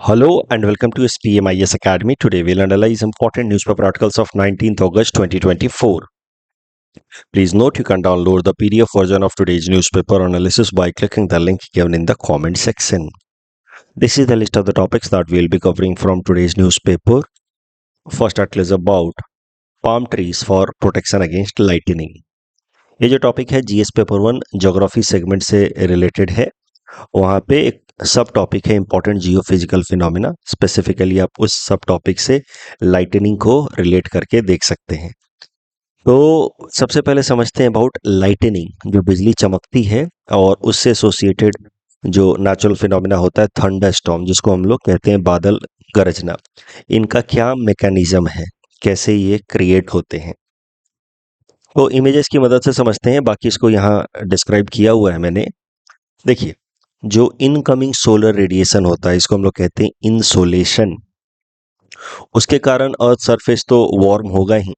Hello and welcome to SPMIS Academy. Today we'll analyze important newspaper articles of 19th August 2024. Please note you can download the PDF version of today's newspaper analysis by clicking the link given in the comment section. This is the list of the topics that we'll be covering from today's newspaper. First article is about palm trees for protection against lightning. ये जो topic है GS paper 1 geography segment से related है। वहाँ पे एक सब topic है इंपॉर्टेंट जियोफिजिकल फिनोमिना। स्पेसिफिकली आप उस सब टॉपिक से लाइटनिंग को रिलेट करके देख सकते हैं। तो सबसे पहले समझते हैं अबाउट लाइटनिंग, जो बिजली चमकती है और उससे एसोसिएटेड जो नेचुरल फिनोमिना होता है थंडर स्टॉर्म, जिसको हम लोग कहते हैं बादल गरजना। इनका क्या मैकेनिज्म है, कैसे ये क्रिएट होते हैं, तो इमेजेस की मदद से समझते हैं। बाकी इसको यहाँ डिस्क्राइब किया हुआ है मैंने। देखिए, जो इनकमिंग सोलर रेडिएशन होता है इसको हम लोग कहते हैं इंसोलेशन। उसके कारण अर्थ सरफेस तो वार्म होगा ही।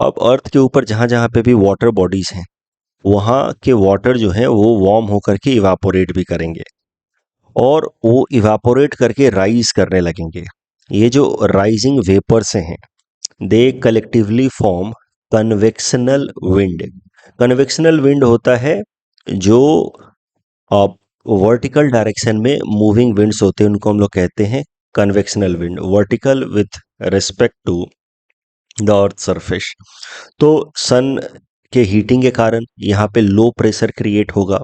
अब अर्थ के ऊपर जहां जहां पे भी वाटर बॉडीज हैं वहां के वाटर जो है वो वार्म होकर के इवापोरेट भी करेंगे और वो इवापोरेट करके राइज करने लगेंगे। ये जो राइजिंग वेपर्स हैं they collectively form convectional wind. Convectional wind होता है जो वर्टिकल डायरेक्शन में मूविंग विंड्स होते हैं, उनको हम लोग कहते हैं convectional wind. Vertical with respect to the earth surface. तो सन के हीटिंग के कारण यहाँ पे लो प्रेशर क्रिएट होगा।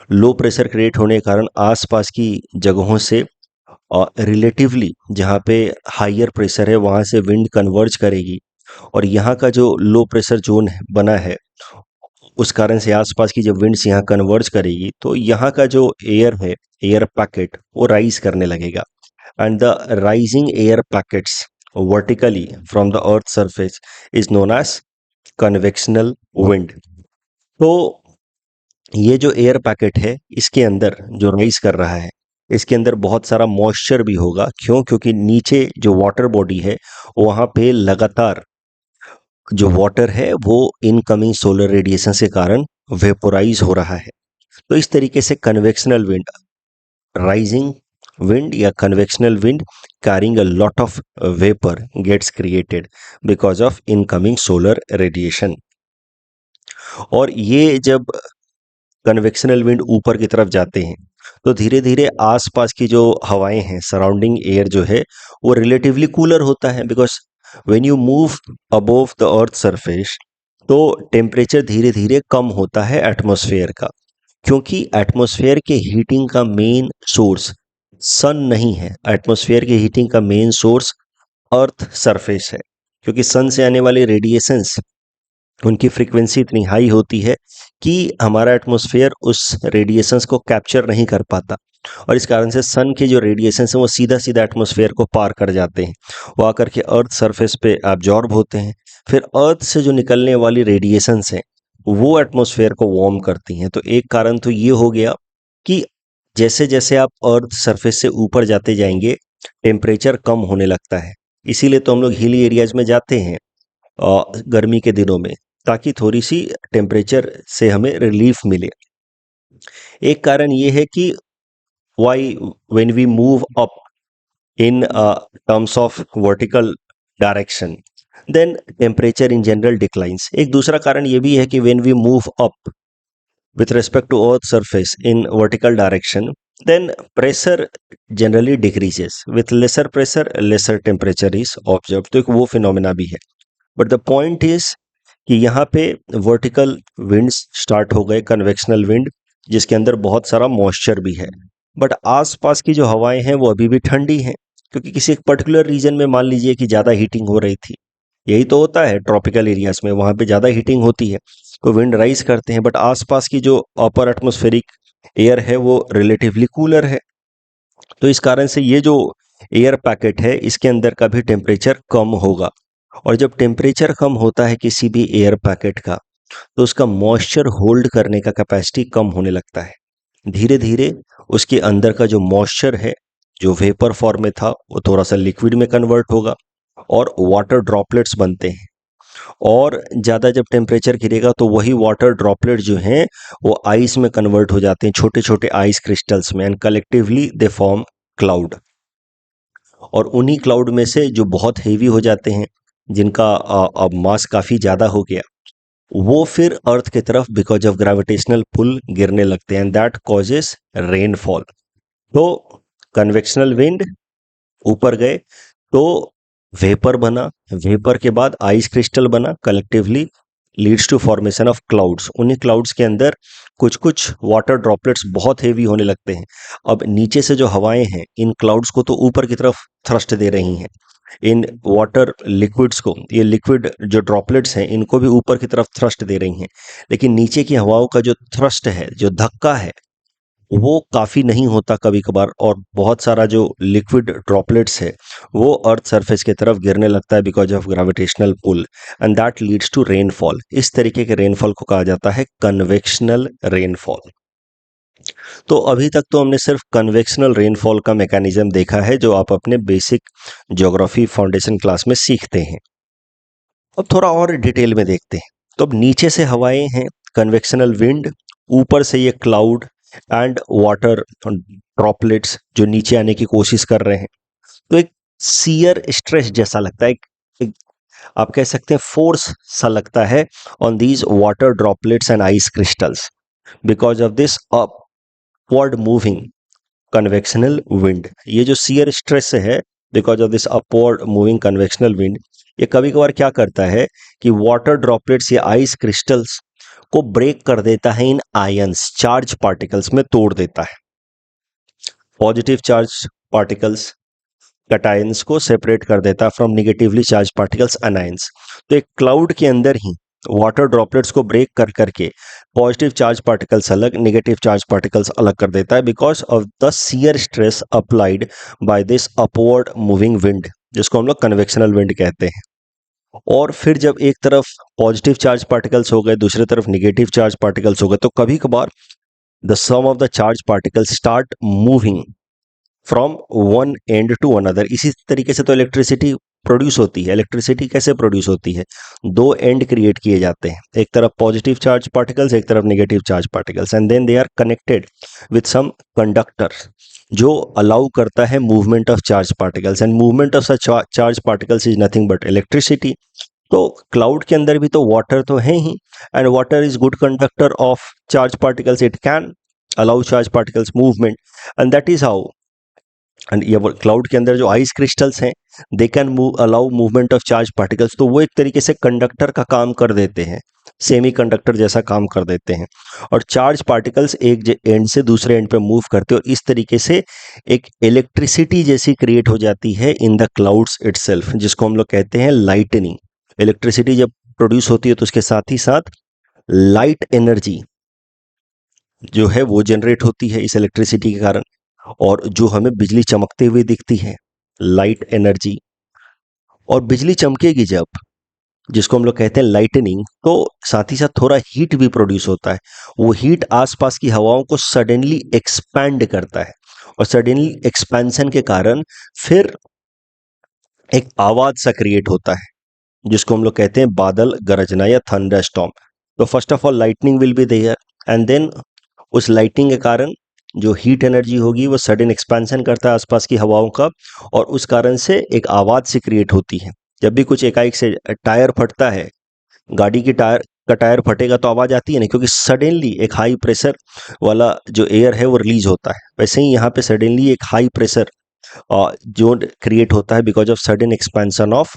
लो प्रेशर क्रिएट होने के कारण आसपास की जगहों से रिलेटिवली जहाँ पे हाइयर प्रेशर है वहाँ से विंड कन्वर्ज करेगी और यहाँ का जो लो प्रेशर जोन बना है उस कारण से आसपास की जब विंड्स यहाँ कन्वर्ज करेगी तो यहाँ का जो एयर है, एयर पैकेट, वो राइज करने लगेगा। And the rising air packets vertically from the earth surface is known as convectional wind. तो ये जो एयर पैकेट है इसके अंदर जो राइज कर रहा है इसके अंदर बहुत सारा मॉइस्चर भी होगा। क्यों? क्योंकि नीचे जो वाटर बॉडी है वहाँ पे लगातार जो वाटर है वो इनकमिंग सोलर रेडिएशन के कारण वेपोराइज हो रहा है। तो इस तरीके से कन्वेक्शनल विंड, राइजिंग विंड या convectional wind carrying a lot of vapour gets created because of incoming solar radiation. और ये जब कन्वेक्शनल विंड ऊपर की तरफ जाते हैं तो धीरे धीरे आसपास की जो हवाएं हैं, सराउंडिंग एयर जो है वो रिलेटिवली कूलर होता है। Because when you move above the earth surface तो टेम्परेचर धीरे धीरे कम होता है एटमॉस्फेयर का, क्योंकि एटमॉस्फेयर के हीटिंग का मेन सोर्स सन नहीं है। एटमॉस्फेयर के हीटिंग का मेन सोर्स अर्थ सरफेस है, क्योंकि सन से आने वाले रेडिएशंस उनकी फ्रीक्वेंसी इतनी हाई होती है कि हमारा एटमॉस्फेयर उस रेडिएशंस को कैप्चर नहीं कर पाता और इस कारण से सन के जो रेडिएशंस हैं वो सीधा सीधा एटमॉस्फेयर को पार कर जाते हैं, वो आकर के अर्थ सरफेस पे एब्जॉर्ब होते हैं। फिर अर्थ से जो निकलने वाली रेडिएशंस हैं वो एटमॉस्फेयर को वार्म करती हैं। तो एक कारण तो ये हो गया कि जैसे जैसे आप अर्थ सरफेस से ऊपर जाते जाएंगे टेम्परेचर कम होने लगता है। इसीलिए तो हम लोग हिली एरियाज में जाते हैं गर्मी के दिनों में, ताकि थोड़ी सी टेम्परेचर से हमें रिलीफ मिले। एक कारण ये है कि why when we move up in terms of vertical direction then temperature in general declines. एक दूसरा कारण ये भी है कि when we move up with respect to earth surface in vertical direction then pressure generally decreases, with lesser pressure lesser temperature is observed। तो एक वो फिनोमिना भी है। बट द पॉइंट इज कि यहाँ पे वर्टिकल विंड्स स्टार्ट हो गए, कन्वेक्शनल विंड, जिसके अंदर बहुत सारा मॉइस्चर भी है। बट आसपास की जो हवाएं हैं वो अभी भी ठंडी हैं, क्योंकि किसी एक पर्टिकुलर रीजन में मान लीजिए कि ज़्यादा हीटिंग हो रही थी। यही तो होता है ट्रॉपिकल एरियाज में, वहाँ पे ज़्यादा हीटिंग होती है तो विंड राइज करते हैं। बट आसपास की जो अपर एटमॉस्फेरिक एयर है वो रिलेटिवली कूलर है। तो इस कारण से ये जो एयर पैकेट है इसके अंदर का भी टेम्परेचर कम होगा। और जब टेम्परेचर कम होता है किसी भी एयर पैकेट का तो उसका मॉइस्चर होल्ड करने का कैपेसिटी कम होने लगता है। धीरे धीरे उसके अंदर का जो मॉइस्चर है जो वेपर फॉर्म में था वो थोड़ा सा लिक्विड में कन्वर्ट होगा और वाटर ड्रॉपलेट्स बनते हैं। और ज़्यादा जब टेम्परेचर गिरेगा तो वही वाटर ड्रॉपलेट जो हैं वो आइस में कन्वर्ट हो जाते हैं, छोटे छोटे आइस क्रिस्टल्स में, and collectively they form cloud. और उन्हीं क्लाउड में से जो बहुत हेवी हो जाते हैं, जिनका अब मास काफ़ी ज़्यादा हो गया, वो फिर अर्थ की तरफ बिकॉज ऑफ ग्रेविटेशनल पुल गिरने लगते हैं, एंड दैट कॉजेस रेनफॉल। तो कन्वेक्शनल विंड ऊपर गए तो वेपर बना, वेपर के बाद आइस क्रिस्टल बना, collectively leads to formation of clouds. उन्हीं क्लाउड्स के अंदर कुछ कुछ वाटर ड्रॉपलेट्स बहुत हेवी होने लगते हैं। अब नीचे से जो हवाएं हैं इन क्लाउड्स को तो ऊपर की तरफ थ्रस्ट दे रही हैं, इन वाटर लिक्विड्स को, ये लिक्विड जो ड्रॉपलेट्स हैं इनको भी ऊपर की तरफ थ्रस्ट दे रही हैं, लेकिन नीचे की हवाओं का जो थ्रस्ट है, जो धक्का है, वो काफ़ी नहीं होता कभी कभार, और बहुत सारा जो लिक्विड ड्रॉपलेट्स है वो अर्थ सरफेस की तरफ गिरने लगता है because of gravitational pull, and that leads to rainfall. इस तरीके के रेनफॉल को कहा जाता है कन्वेक्शनल रेनफॉल। तो अभी तक तो हमने सिर्फ कन्वेक्शनल रेनफॉल का मैकेनिज्म देखा है, जो आप अपने बेसिक ज्योग्राफी फाउंडेशन क्लास में सीखते हैं। अब थोड़ा और डिटेल में देखते हैं। तो अब नीचे से हवाएं हैं कन्वेक्शनल विंड, ऊपर से ये क्लाउड एंड वाटर ड्रॉपलेट्स जो नीचे आने की कोशिश कर रहे हैं। तो एक सीयर स्ट्रेस जैसा लगता है, एक आप कह सकते हैं फोर्स सा लगता है on these water droplets and ice crystals because of this upward moving convectional wind. ये जो सीयर स्ट्रेस है because of this upward moving convectional wind, ये कभी कभार क्या करता है कि वाटर ड्रॉपलेट्स या आइस क्रिस्टल्स को ब्रेक कर देता है इन आयंस, चार्ज पार्टिकल्स में तोड़ देता है। पॉजिटिव चार्ज पार्टिकल्स कैटायंस को सेपरेट कर देता है from negatively charge particles anions. तो एक क्लाउड के अंदर ही वाटर ड्रॉपलेट्स को ब्रेक कर करके पॉजिटिव चार्ज पार्टिकल्स अलग, नेगेटिव चार्ज पार्टिकल्स अलग कर देता है because of the shear stress applied by this upward moving wind, जिसको हम लोग कन्वेक्शनल विंड कहते हैं। और फिर जब एक तरफ पॉजिटिव चार्ज पार्टिकल्स हो गए, दूसरी तरफ नेगेटिव चार्ज पार्टिकल्स हो गए, तो कभी कभार the some of the charge particles start moving from one end to another. इसी तरीके से तो इलेक्ट्रिसिटी प्रोड्यूस होती है। इलेक्ट्रिसिटी कैसे प्रोड्यूस होती है? दो एंड क्रिएट किए जाते हैं, एक तरफ पॉजिटिव चार्ज पार्टिकल्स, एक तरफ negative charge particles, and then they are connected with some conductor जो अलाउ करता है movement of charge particles, and movement of such charge particles is nothing but electricity. तो क्लाउड के अंदर भी तो वाटर तो है ही, and water is good conductor of charge particles, it can allow charge particles movement, and that is how. And ये cloud के अंदर जो आइस क्रिस्टल्स हैं they can move allow movement of charge particles, तो वो एक तरीके से कंडक्टर का काम कर देते हैं, सेमी कंडक्टर जैसा काम कर देते हैं, और चार्ज पार्टिकल्स एक एंड से दूसरे एंड पे मूव करते हैं, और इस तरीके से एक इलेक्ट्रिसिटी जैसी क्रिएट हो जाती है इन द क्लाउड्स इटसेल्फ, जिसको हम लोग कहते हैं लाइटनिंग। इलेक्ट्रिसिटी जब प्रोड्यूस होती है तो उसके साथ ही साथ लाइट एनर्जी जो है वो जनरेट होती है इस इलेक्ट्रिसिटी के कारण, और जो हमें बिजली चमकते हुए दिखती है, लाइट एनर्जी। और बिजली चमकेगी जब, जिसको हम लोग कहते हैं लाइटनिंग, तो साथ ही साथ थोड़ा हीट भी प्रोड्यूस होता है। वो हीट आसपास की हवाओं को सडनली एक्सपैंड करता है, और सडनली एक्सपेंशन के कारण फिर एक आवाज सा क्रिएट होता है, जिसको हम लोग कहते हैं बादल गरजना या थंडरस्टॉर्म। तो first of all lightning will be there, and then उस लाइटनिंग के कारण जो हीट एनर्जी होगी वो सडन एक्सपेंशन करता है आसपास की हवाओं का, और उस कारण से एक आवाज़ सी क्रिएट होती है। जब भी कुछ एकाएक से टायर फटता है, गाड़ी की टायर फटेगा तो आवाज़ आती है ना, क्योंकि सडनली एक हाई प्रेशर वाला जो एयर है वो रिलीज होता है। वैसे ही यहाँ पे सडनली एक हाई प्रेशर जो क्रिएट होता है because of sudden expansion of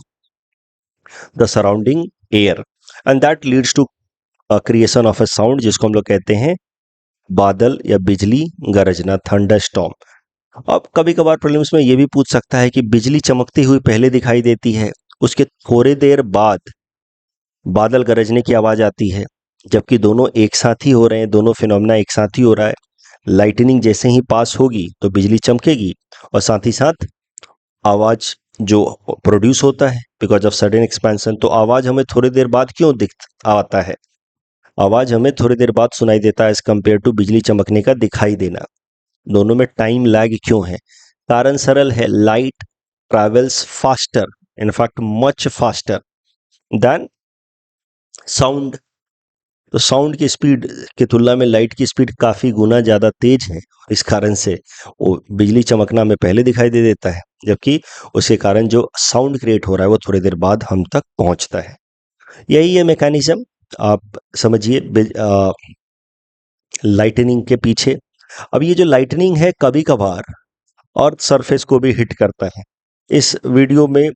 the surrounding air, and that leads to creation of a sound, जिसको हम लोग कहते हैं बादल या बिजली गरजना, थंडरस्टॉर्म। अब कभी कभार प्रीलिम्स में ये भी पूछ सकता है कि बिजली चमकती हुई पहले दिखाई देती है, उसके थोड़ी देर बाद बादल गरजने की आवाज आती है, जबकि दोनों एक साथ ही हो रहे हैं, दोनों फिनोमेना एक साथ ही हो रहा है। लाइटनिंग जैसे ही पास होगी तो बिजली चमकेगी, और साथ ही साथ आवाज जो प्रोड्यूस होता है बिकॉज ऑफ सडन एक्सपेंशन। तो आवाज हमें थोड़ी देर बाद क्यों दिख आता है? आवाज हमें थोड़ी देर बाद सुनाई देता है एज कंपेयर टू बिजली चमकने का दिखाई देना। दोनों में टाइम लैग क्यों है? कारण सरल है, light travels faster, in fact much faster than sound. तो साउंड की स्पीड की तुलना में लाइट की स्पीड काफी गुना ज्यादा तेज है, इस कारण से वो बिजली चमकना हमें पहले दिखाई दे देता है। जबकि उसके कारण जो साउंड क्रिएट हो रहा है वो थोड़ी देर बाद हम तक पहुंचता है। यही है मैकेनिज्म, आप समझिए लाइटनिंग के पीछे। अब ये जो लाइटनिंग है कभी कभार अर्थ सरफेस को भी हिट करता है। इस वीडियो में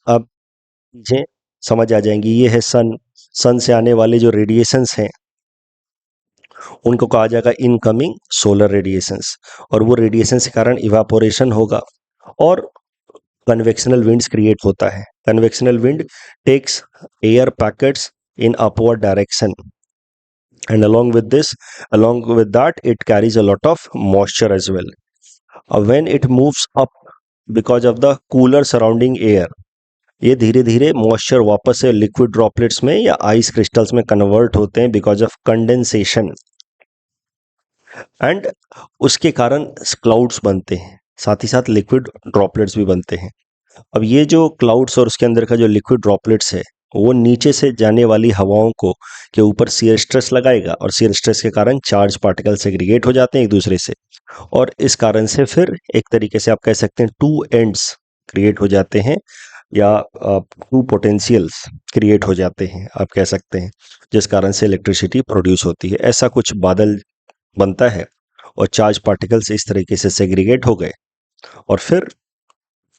आप चीजें समझ आ जाएंगी। ये है सन से आने वाले जो रेडिएशंस हैं उनको कहा जाएगा इनकमिंग सोलर रेडिएशंस, और वो रेडिएशन के कारण इवापोरेशन होगा और कन्वेक्शनल विंड्स क्रिएट होता है। Convectional wind takes air packets in upward direction, and along with that it carries a lot of moisture as well. When it moves up because of the cooler surrounding air, ये धीरे धीरे moisture वापस से liquid droplets में या ice crystals में convert होते हैं बिकॉज ऑफ कंडेंसेशन, एंड उसके कारण क्लाउड्स बनते हैं, साथ ही साथ लिक्विड ड्रॉपलेट्स भी बनते हैं। अब ये जो क्लाउड्स और उसके अंदर का जो लिक्विड ड्रॉपलेट्स है वो नीचे से जाने वाली हवाओं को के ऊपर शियर स्ट्रेस लगाएगा, और शियर स्ट्रेस के कारण चार्ज पार्टिकल सेग्रीगेट हो जाते हैं एक दूसरे से, और इस कारण से फिर एक तरीके से आप कह सकते हैं टू एंड्स क्रिएट हो जाते हैं, या टू पोटेंशियल्स क्रिएट हो जाते हैं आप कह सकते हैं, जिस कारण से इलेक्ट्रिसिटी प्रोड्यूस होती है। ऐसा कुछ बादल बनता है और चार्ज पार्टिकल्स इस तरीके से सेग्रीगेट हो गए, और फिर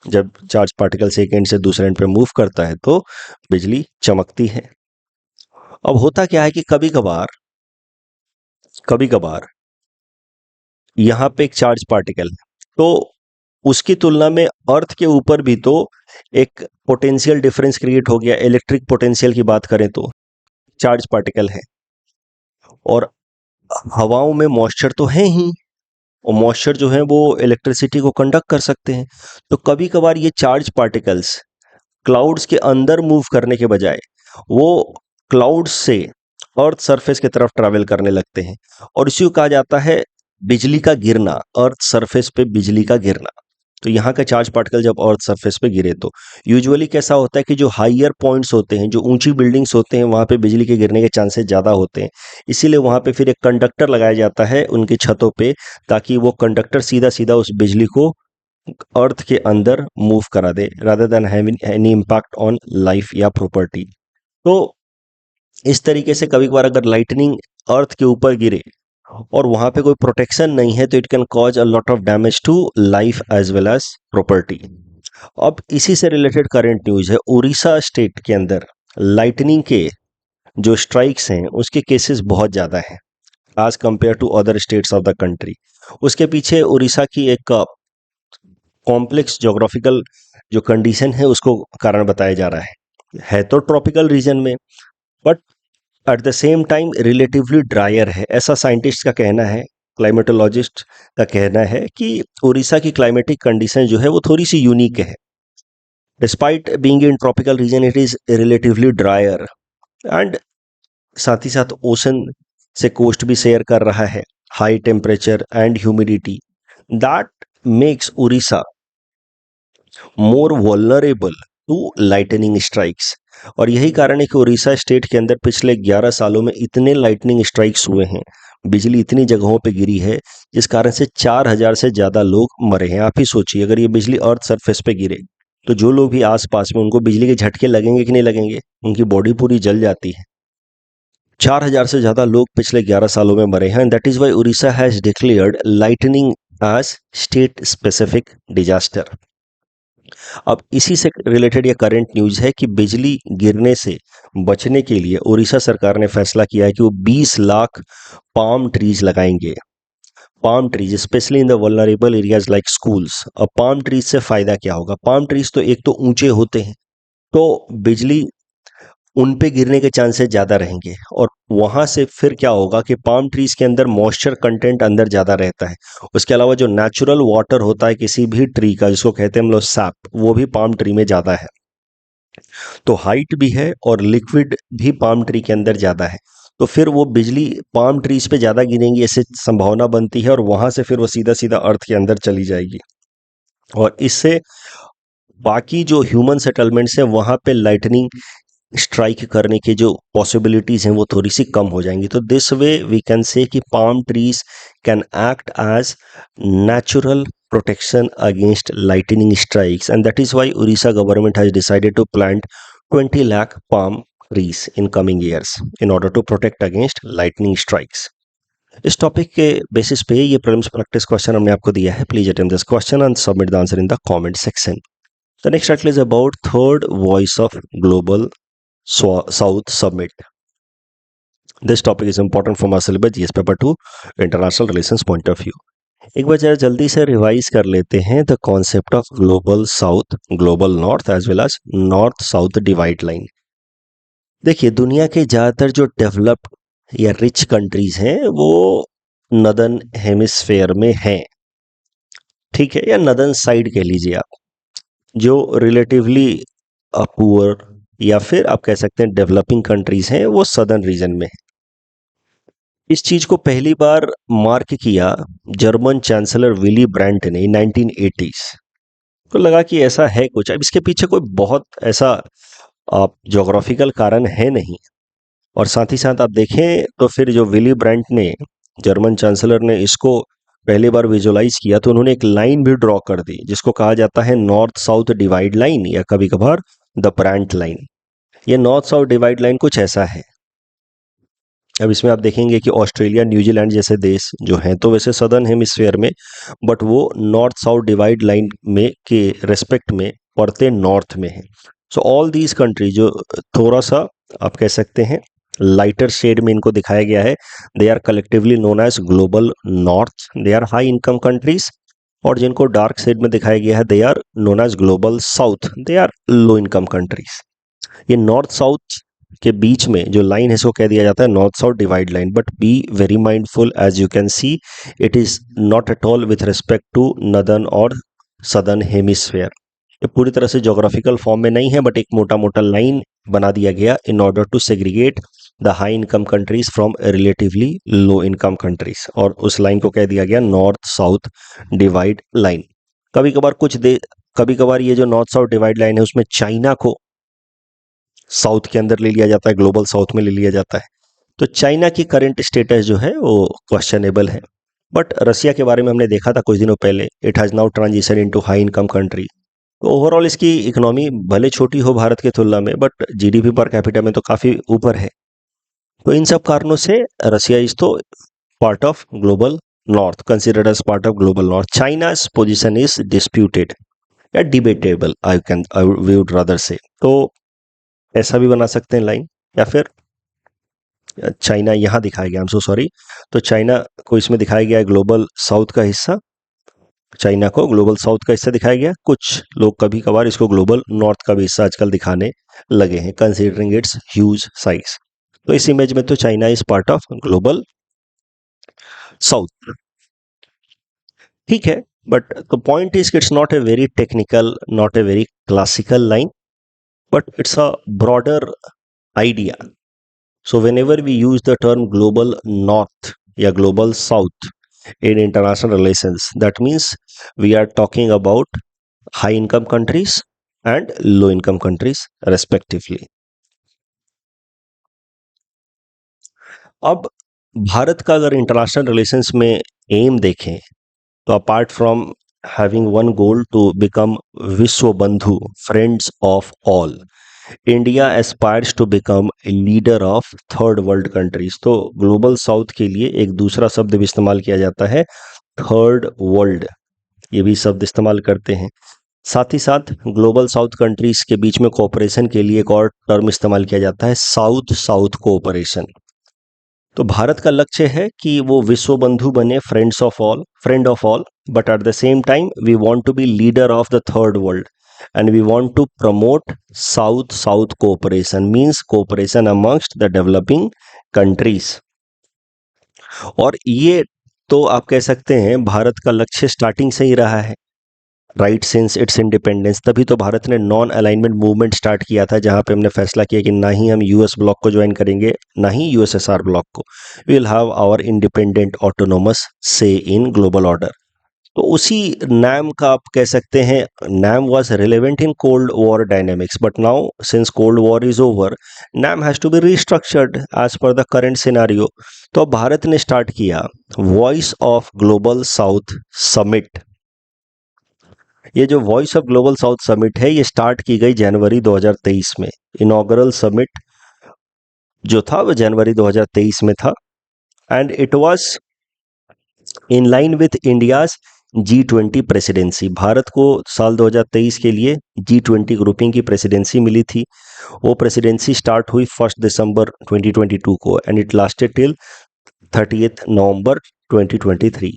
जब चार्ज पार्टिकल से एक एंड से दूसरे एंड पे मूव करता है तो बिजली चमकती है। अब होता क्या है कि कभी कभार यहाँ पे एक चार्ज पार्टिकल है, तो उसकी तुलना में अर्थ के ऊपर भी तो एक पोटेंशियल डिफरेंस क्रिएट हो गया। इलेक्ट्रिक पोटेंशियल की बात करें तो चार्ज पार्टिकल है और हवाओं में मॉइस्चर तो है ही, और मॉइस्चर जो है वो इलेक्ट्रिसिटी को कंडक्ट कर सकते हैं। तो कभी कभार ये चार्ज पार्टिकल्स क्लाउड्स के अंदर मूव करने के बजाय वो क्लाउड्स से अर्थ सरफेस की तरफ ट्रैवल करने लगते हैं, और इसी को कहा जाता है बिजली का गिरना, अर्थ सरफेस पे बिजली का गिरना। तो यहाँ का चार्ज पार्टिकल जब अर्थ सरफेस पे गिरे तो यूजुअली कैसा होता है कि जो हाईयर पॉइंट्स होते हैं, जो ऊंची बिल्डिंग्स होते हैं, वहाँ पे बिजली के गिरने के चांसेस ज़्यादा होते हैं। इसीलिए वहाँ पे फिर एक कंडक्टर लगाया जाता है उनकी छतों पे, ताकि वो कंडक्टर सीधा सीधा उस बिजली को अर्थ के अंदर मूव करा दे, rather then having any impact on life या प्रॉपर्टी। तो इस तरीके से कभी कभार अगर लाइटनिंग अर्थ के ऊपर गिरे और वहां पे कोई प्रोटेक्शन नहीं है तो it can cause a lot of damage to life as well as property. अब इसी से रिलेटेड करंट न्यूज है, उड़ीसा स्टेट के अंदर लाइटनिंग के जो स्ट्राइक्स हैं उसके केसेस बहुत ज़्यादा हैं as compare to other states of the country. उसके पीछे उड़ीसा की एक कॉम्प्लेक्स ज्योग्राफिकल जो कंडीशन है उसको कारण बताया जा रहा है तो ट्रॉपिकल रीजन में, but at the same time relatively dryer है, ऐसा साइंटिस्ट का कहना है, क्लाइमेटोलॉजिस्ट का कहना है कि उड़ीसा की क्लाइमेटिक कंडीशन जो है वो थोड़ी सी यूनिक है। Despite being in tropical region it is relatively dryer, and साथ ही साथ ओशन से कोस्ट भी शेयर कर रहा है, high temperature and humidity that makes Odisha more vulnerable to lightning strikes. और यही कारण है कि उड़ीसा स्टेट के अंदर पिछले 11 सालों में इतने लाइटनिंग स्ट्राइक्स हुए हैं, बिजली इतनी जगहों पे गिरी है जिस कारण से 4000 से ज़्यादा लोग मरे हैं। आप ही सोचिए अगर ये बिजली अर्थ सरफेस पे गिरे तो जो लोग भी आसपास में उनको बिजली के झटके लगेंगे कि नहीं लगेंगे, उनकी बॉडी पूरी जल जाती है। 4000 से ज़्यादा लोग पिछले 11 सालों में मरे हैं, and that is why Odisha has declared lightning as state specific disaster. अब इसी से रिलेटेड ये करंट न्यूज है कि बिजली गिरने से बचने के लिए उड़ीसा सरकार ने फैसला किया है कि वो 20 लाख पाम ट्रीज लगाएंगे। Palm trees specially in the vulnerable areas like schools. अब पाम ट्रीज से फायदा क्या होगा? पाम ट्रीज तो एक तो ऊंचे होते हैं तो बिजली उन पे गिरने के चांसेस ज़्यादा रहेंगे, और वहाँ से फिर क्या होगा कि पाम ट्रीज के अंदर मॉइस्चर कंटेंट अंदर ज़्यादा रहता है। उसके अलावा जो नेचुरल वाटर होता है किसी भी ट्री का, जिसको कहते हैं हम लोग सैप, वो भी पाम ट्री में ज़्यादा है। तो हाइट भी है और लिक्विड भी पाम ट्री के अंदर ज़्यादा है, तो फिर वो बिजली पाम ट्रीज पे ज़्यादा गिरेंगी, ऐसे संभावना बनती है, और वहाँ से फिर वो सीधा सीधा अर्थ के अंदर चली जाएगी, और इससे बाकी जो ह्यूमन सेटलमेंट्स हैं वहाँ पे लाइटनिंग स्ट्राइक करने की जो पॉसिबिलिटीज़ हैं वो थोड़ी सी कम हो जाएंगी। तो this way we can say कि palm trees can act as natural protection against lightning strikes, and that is why Orissa government has decided to plant 20 lakh palm trees in coming years in order to protect against lightning strikes. इस topic के basis पे ये prelims practice question हमने आपको दिया है. Please attempt this question and submit the answer in the comment section. The next article is about third voice of global south summit. This topic is important for my syllabus GS paper 2 international relations point of view. एक बार जरा जल्दी से revise कर लेते हैं the concept of global south, global north as well as north south divide line. देखिए, दुनिया के ज्यादातर जो डेवलप्ड या रिच कंट्रीज हैं वो नदर्न हेमिस्फेयर में हैं, ठीक है, या नदर्न साइड कह लीजिए आप. जो रिलेटिवली पुअर या फिर आप कह सकते हैं डेवलपिंग कंट्रीज हैं वो सदर्न रीजन में है. इस चीज को पहली बार मार्क किया जर्मन चांसलर विली ब्रांट ने 1980s. तो लगा कि ऐसा है कुछ. अब इसके पीछे कोई बहुत ऐसा ज्योग्राफिकल कारण है नहीं. और साथ ही साथ आप देखें तो फिर जो विली ब्रांट ने, जर्मन चांसलर ने इसको पहली बार विजुअलाइज किया तो उन्होंने एक लाइन भी ड्रॉ कर दी जिसको कहा जाता है नॉर्थ साउथ डिवाइड लाइन या कभी कभार द ब्रांट लाइन. ये नॉर्थ साउथ डिवाइड लाइन कुछ ऐसा है. अब इसमें आप देखेंगे कि ऑस्ट्रेलिया, न्यूजीलैंड जैसे देश जो हैं तो वैसे सदर्न हेमिस्फीयर में, बट वो नॉर्थ साउथ डिवाइड लाइन में के रेस्पेक्ट में पड़ते नॉर्थ में है. सो ऑल दीज कंट्री जो थोड़ा सा आप कह सकते हैं लाइटर शेड में इनको दिखाया गया है, they are collectively known as global north. They are high income countries. और जिनको डार्क शेड में दिखाया गया है they are known as global south, they are low income countries. ये नॉर्थ साउथ के बीच में जो लाइन है इसको कह दिया जाता है north south divide line. But be very mindful, as you can see it is not at all with respect to northern और सदर्न हेमिस्फेयर. ये पूरी तरह से जोग्राफिकल फॉर्म में नहीं है, बट एक मोटा मोटा लाइन बना दिया गया in order to segregate the high income countries from relatively low income countries. और उस लाइन को कह दिया गया नॉर्थ साउथ डिवाइड लाइन. कभी कभार ये जो नॉर्थ साउथ डिवाइड लाइन है उसमें चाइना को साउथ के अंदर ले लिया जाता है, ग्लोबल साउथ में ले लिया जाता है. तो चाइना की करंट स्टेटस जो है वो क्वेश्चनेबल है. बट रसिया के बारे में हमने देखा था कुछ दिनों पहले, it has now transition into high income country. तो ओवरऑल इसकी इकोनॉमी भले छोटी हो भारत की तुलना में, बट जीडीपी पर कैपिटा में तो काफी ऊपर है. तो इन सब कारणों से रसिया इज तो part of global north, considered as part of global north. China's position is disputed या debatable, I would rather say. तो ऐसा भी बना सकते हैं लाइन, या फिर चाइना यहां दिखाया गया, आई एम सो सॉरी. तो चाइना को इसमें दिखाया गया है ग्लोबल साउथ का हिस्सा, चाइना को ग्लोबल साउथ का हिस्सा दिखाया गया. कुछ लोग कभी कभार इसको ग्लोबल नॉर्थ का भी हिस्सा आजकल दिखाने लगे हैं, कंसीडरिंग इट्स ह्यूज साइज. तो इस इमेज में तो China is part of global south, ठीक है. But the point is it's not a very technical, not a very classical line, but it's a broader idea. So whenever we use the term global north या global south in international relations, that means we are talking about high income countries and low income countries respectively. अब भारत का अगर international relations में M देखें तो apart from having one goal to become विश्व बंधु, friends of all, India aspires to become a leader of third world countries. तो global south के लिए एक दूसरा शब्द भी इस्तेमाल किया जाता है, थर्ड वर्ल्ड, ये भी शब्द इस्तेमाल करते हैं. साथ ही साथ ग्लोबल साउथ कंट्रीज के बीच में कोऑपरेशन के लिए एक और टर्म इस्तेमाल किया जाता है, साउथ साउथ कोऑपरेशन. तो भारत का लक्ष्य है कि वो विश्व बंधु बने, friend of all, but at the same time we want to be leader of the third world and we want to promote south south cooperation, means cooperation amongst the developing countries. और ये तो आप कह सकते हैं भारत का लक्ष्य starting से ही रहा है, राइट, सिंस इट्स इंडिपेंडेंस. तभी तो भारत ने नॉन अलाइनमेंट मूवमेंट स्टार्ट किया था, जहां पे हमने फैसला किया कि ना ही हम यूएस ब्लॉक को ज्वाइन करेंगे ना ही यूएसएसआर ब्लॉक को. We will have our independent autonomous say in global order. तो उसी नाम का आप कह सकते हैं, NAM was relevant in cold war dynamics, but now since cold war is over, NAM has to be restructured as per the current scenario. तो भारत ने स्टार्ट किया voice of global south summit. ये जो voice of global south summit है, ये start की गई जनवरी 2023 में। इनॉग्रल समिट जो था वो जनवरी 2023 में था, and it was in line with India's G20 presidency. Bharat को साल 2023 के लिए G20 ग्रुपिंग की प्रेसिडेंसी मिली थी। वो प्रेसिडेंसी स्टार्ट हुई 1 दिसंबर 2022 को, एंड इट लास्टेड टिल 30 नवंबर 2023।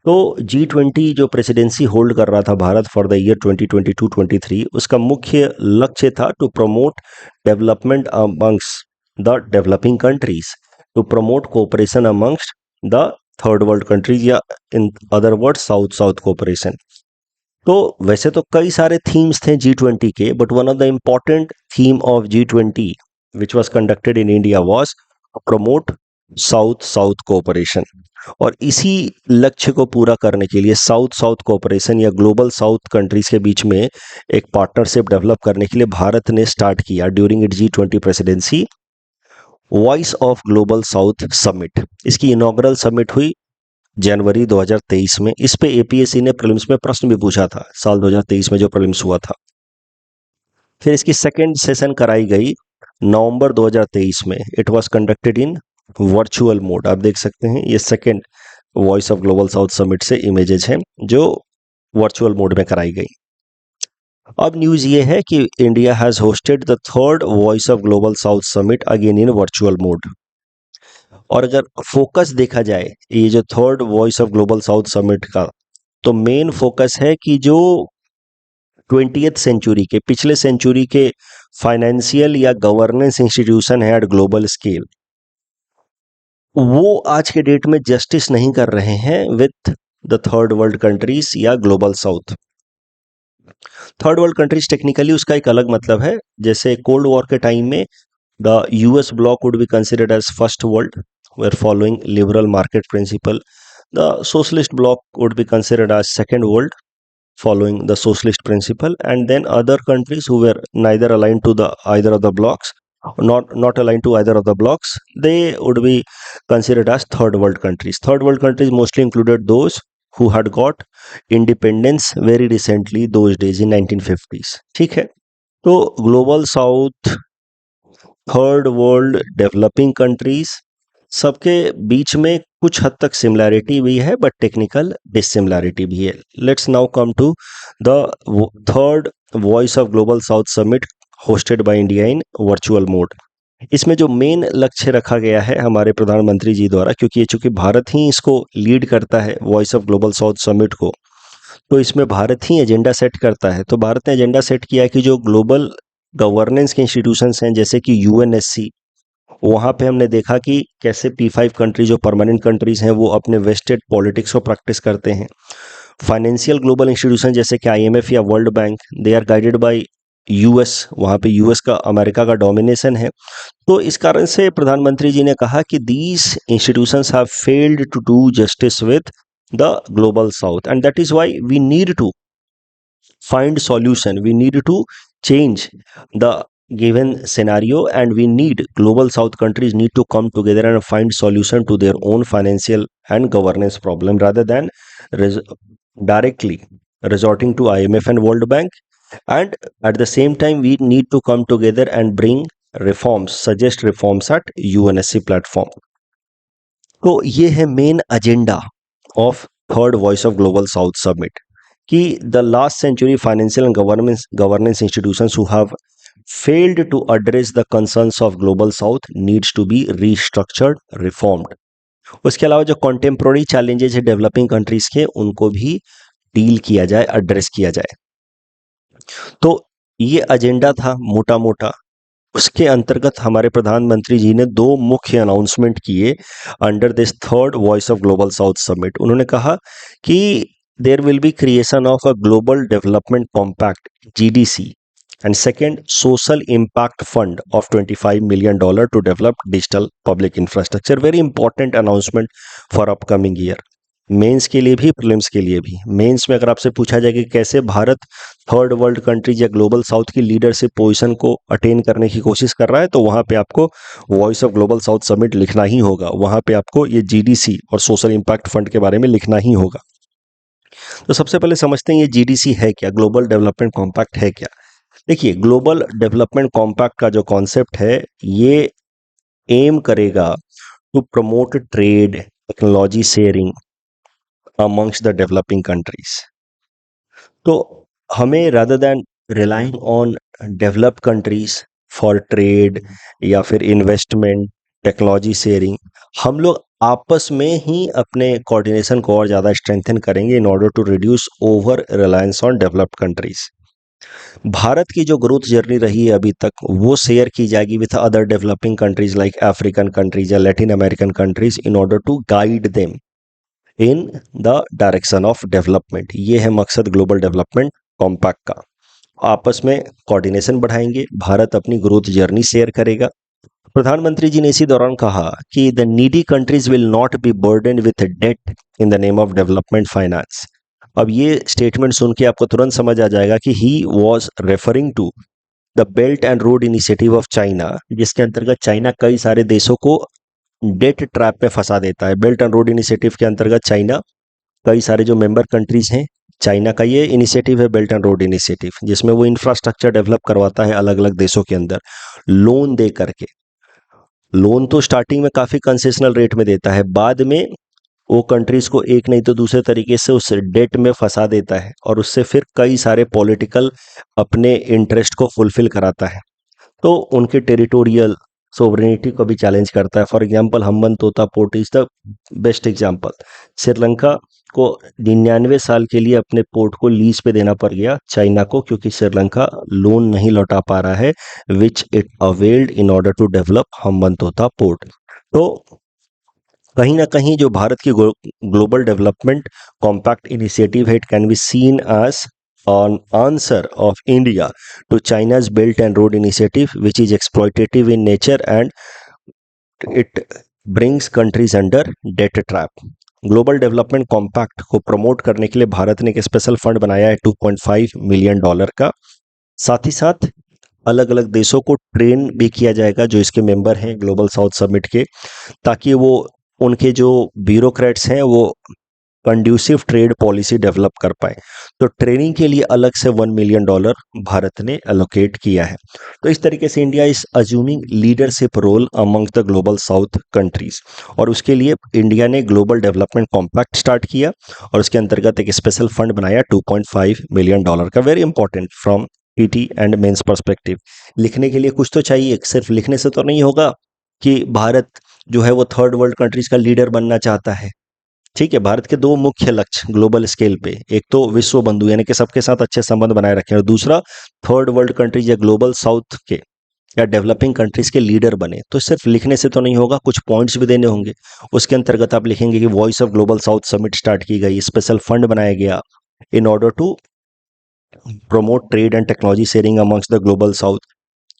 तो G20 जो प्रेसिडेंसी होल्ड कर रहा था भारत फॉर द ईयर 2022-23, उसका मुख्य लक्ष्य था to promote development amongst the developing countries, to promote cooperation amongst the third world countries, या in other word south south cooperation. तो वैसे तो कई सारे थीम्स थे G20 के, but one of the important theme of G20 which was conducted in India was promote south south cooperation. और इसी लक्ष्य को पूरा करने के लिए साउथ साउथ कोऑपरेशन या ग्लोबल साउथ कंट्रीज के बीच में एक पार्टनरशिप डेवलप करने के लिए भारत ने स्टार्ट किया during it G20 presidency voice of global south summit. इसकी इनॉग्रल समिट हुई जनवरी 2023 में। इस पे APSC ने प्रीलिम्स में प्रश्न भी पूछा था साल 2023 में जो प्रीलिम्स हुआ था। फिर इसकी सेकेंड सेशन कराई गई नवंबर 2023 में। It was conducted in virtual mode. आप देख सकते हैं ये second voice of global south summit से इमेजेस हैं जो वर्चुअल मोड में कराई गई। अब न्यूज़ ये है कि India has hosted the third voice of global south summit again in virtual mode. और अगर फोकस देखा जाए ये जो third voice of global south summit का, तो मेन फोकस है कि जो 20th सेंचुरी के, पिछले सेंचुरी के फाइनेंशियल या गवर्नेंस इंस्टीट्यूशन है एट ग्लोबल स्केल, वो आज के डेट में जस्टिस नहीं कर रहे हैं with the third world countries या global south. Third world countries technically उसका एक अलग मतलब है। जैसे कोल्ड वॉर के टाइम में द US bloc would be considered as first world, were following liberal market principle. The socialist bloc would be considered as second world, following the socialist principle, and then other countries who were neither aligned to the either of the blocks, not aligned to either of the blocks, they would be considered as third world countries. Third world countries mostly included those who had got independence very recently, those days in 1950s. ठीक है, तो global south, third world, developing countries, सबके बीच में कुछ हद तक similarity भी है बट टेक्निकल डिसिमिलैरिटी भी है। Let's now come to the third voice of global south summit hosted by India in virtual mode. इसमें जो मेन लक्ष्य रखा गया है हमारे प्रधानमंत्री जी द्वारा, क्योंकि ये चूंकि भारत ही इसको लीड करता है voice of global south summit को, तो इसमें भारत ही एजेंडा सेट करता है। तो भारत ने एजेंडा सेट किया है कि जो ग्लोबल गवर्नेंस के इंस्टीट्यूशंस हैं जैसे कि UNSC, वहाँ पे हमने देखा कि कैसे P5 कंट्री जो परमानेंट कंट्रीज हैं वो अपने वेस्टेड पॉलिटिक्स को प्रैक्टिस करते हैं। फाइनेंशियल ग्लोबल इंस्टीट्यूशन जैसे कि IMF या world bank, they are guided by US, वहाँ पे US का, अमेरिका का डोमिनेशन है। तो इस कारण से प्रधानमंत्री जी ने कहा कि these institutions have failed to do justice with the global south, and that is why we need to find solution, we need to change the given scenario, and we need global south countries need to come together and find solution to their own financial and governance problem rather than directly resorting to IMF and World Bank. And at the same time we need to come together and bring reforms, suggest reforms at UNSC platform. तो ये है main agenda of third voice of global south summit कि the last century financial and governance institutions who have failed to address the concerns of global south needs to be restructured, reformed. उसके अलावा जो contemporary challenges है developing countries के, उनको भी deal किया जाए, एड्रेस किया जाए। तो ये एजेंडा था मोटा मोटा। उसके अंतर्गत हमारे प्रधानमंत्री जी ने दो मुख्य अनाउंसमेंट किए under this third voice of global south summit. उन्होंने कहा कि there will be creation of a global development compact GDC, and second, social impact fund of $25 million to develop digital public infrastructure. Very important announcement for upcoming year. Mains के लिए भी, prelims के लिए भी। Mains में अगर आपसे पूछा जाए कि कैसे भारत थर्ड वर्ल्ड कंट्रीज या ग्लोबल साउथ की लीडरशिप पोजीशन को अटेन करने की कोशिश कर रहा है, तो वहाँ पे आपको voice of global south summit लिखना ही होगा। वहाँ पे आपको ये GDC और सोशल इम्पैक्ट फंड के बारे में लिखना ही होगा। तो सबसे पहले समझते हैं ये जीडीसी है क्या, ग्लोबल डेवलपमेंट कॉम्पैक्ट है क्या। देखिए, ग्लोबल डेवलपमेंट कॉम्पैक्ट का जो कॉन्सेप्ट है, ये एम करेगा to promote trade, technology sharing amongst the developing countries. तो हमें rather than relying on developed countries for trade या फिर इन्वेस्टमेंट, टेक्नोलॉजी शेयरिंग, हम लोग आपस में ही अपने कोऑर्डिनेशन को और ज़्यादा स्ट्रेंथन करेंगे in order to reduce over reliance on developed countries. Bharat की जो ग्रोथ जर्नी रही है अभी तक, वो शेयर की जाएगी with other developing countries like African countries या Latin American countries in order to guide them in the direction of development. ये है मकसद ग्लोबल डेवलपमेंट कॉम्पैक्ट का। आपस में कोऑर्डिनेशन बढ़ाएंगे, भारत अपनी ग्रोथ जर्नी शेयर करेगा। प्रधानमंत्री जी ने इसी दौरान कहा कि the needy countries will not be burden with debt in the name of development finance. अब ये स्टेटमेंट सुन के आपको तुरंत समझ आ जाएगा कि he was referring to the belt and road initiative of China, जिसके अंतर्गत चाइना कई सारे देशों को डेट ट्रैप में फंसा देता है। बेल्ट एंड रोड इनिशिएटिव के अंतर्गत चाइना, कई सारे जो मेंबर कंट्रीज हैं, चाइना का ये इनिशिएटिव है बेल्ट एंड रोड इनिशिएटिव, जिसमें वो इंफ्रास्ट्रक्चर डेवलप करवाता है अलग अलग देशों के अंदर लोन दे करके। लोन तो स्टार्टिंग में काफ़ी कंसेशनल रेट में देता है, बाद में वो कंट्रीज को एक नहीं तो दूसरे तरीके से उस डेट में फंसा देता है और उससे फिर कई सारे पॉलिटिकल अपने इंटरेस्ट को फुलफिल कराता है। तो उनके टेरिटोरियल सोवरेनिटी को भी चैलेंज करता है। For example, Hambantota port is the best example. Sri Lanka को 99 साल के लिए अपने पोर्ट को लीज पे देना पड़ गया चाइना को, क्योंकि श्रीलंका लोन नहीं लौटा पा रहा है, which it availed in order to develop Hambantota port. तो कहीं ना कहीं जो भारत की ग्लोबल डेवलपमेंट कॉम्पैक्ट इनिशिएटिव है, it can be seen as an answer of India to China's Belt and Road Initiative, which is exploitative in nature and it brings countries under debt trap. Global development compact को promote करने के लिए भारत ने एक special fund बनाया है $2.5 million का। साथ ही साथ अलग अलग देशों को ट्रेन भी किया जाएगा जो इसके मेंबर हैं ग्लोबल साउथ समिट के, ताकि वो उनके जो ब्यूरोक्रेट्स हैं वो कंड्यूसिव ट्रेड पॉलिसी डेवलप कर पाए। तो ट्रेनिंग के लिए अलग से $1 मिलियन भारत ने एलोकेट किया है। तो इस तरीके से India is assuming leadership role amongst the global south countries, और उसके लिए इंडिया ने ग्लोबल डेवलपमेंट कॉम्पैक्ट स्टार्ट किया और उसके अंतर्गत एक स्पेशल फंड बनाया $2.5 मिलियन का। Very important from PT and mains perspective. लिखने के लिए कुछ तो चाहिए, सिर्फ लिखने से तो नहीं होगा कि भारत जो है वो थर्ड वर्ल्ड कंट्रीज का लीडर बनना चाहता है। ठीक है, भारत के दो मुख्य लक्ष्य ग्लोबल स्केल पे, एक तो विश्व बंधु यानी कि सबके साथ अच्छे संबंध बनाए रखें, और दूसरा थर्ड वर्ल्ड कंट्रीज या ग्लोबल साउथ के या डेवलपिंग कंट्रीज के लीडर बने। तो सिर्फ लिखने से तो नहीं होगा, कुछ पॉइंट्स भी देने होंगे। उसके अंतर्गत आप लिखेंगे कि voice of global south summit start की गई, स्पेशल फंड बनाया गया in order to promote trade and technology sharing amongst the global south.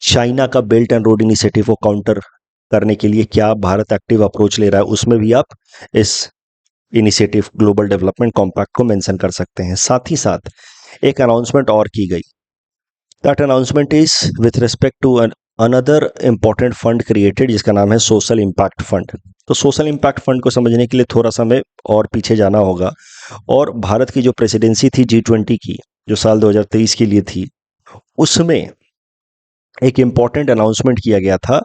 China का बेल्ट एंड रोड इनिशिएटिव को काउंटर करने के लिए क्या भारत एक्टिव अप्रोच ले रहा है, उसमें भी आप इस इनिशिएटिव ग्लोबल डेवलपमेंट कॉम्पैक्ट को मेंशन कर सकते हैं। साथ ही साथ एक अनाउंसमेंट और की गई, that announcement is with respect to another important fund created, जिसका नाम है सोशल इम्पैक्ट फंड। तो सोशल इम्पैक्ट फंड को समझने के लिए थोड़ा सा हमें और पीछे जाना होगा, और भारत की जो प्रेसिडेंसी थी G20 की, जो साल 2023 के लिए थी, उसमें एक इंपॉर्टेंट अनाउंसमेंट किया गया था,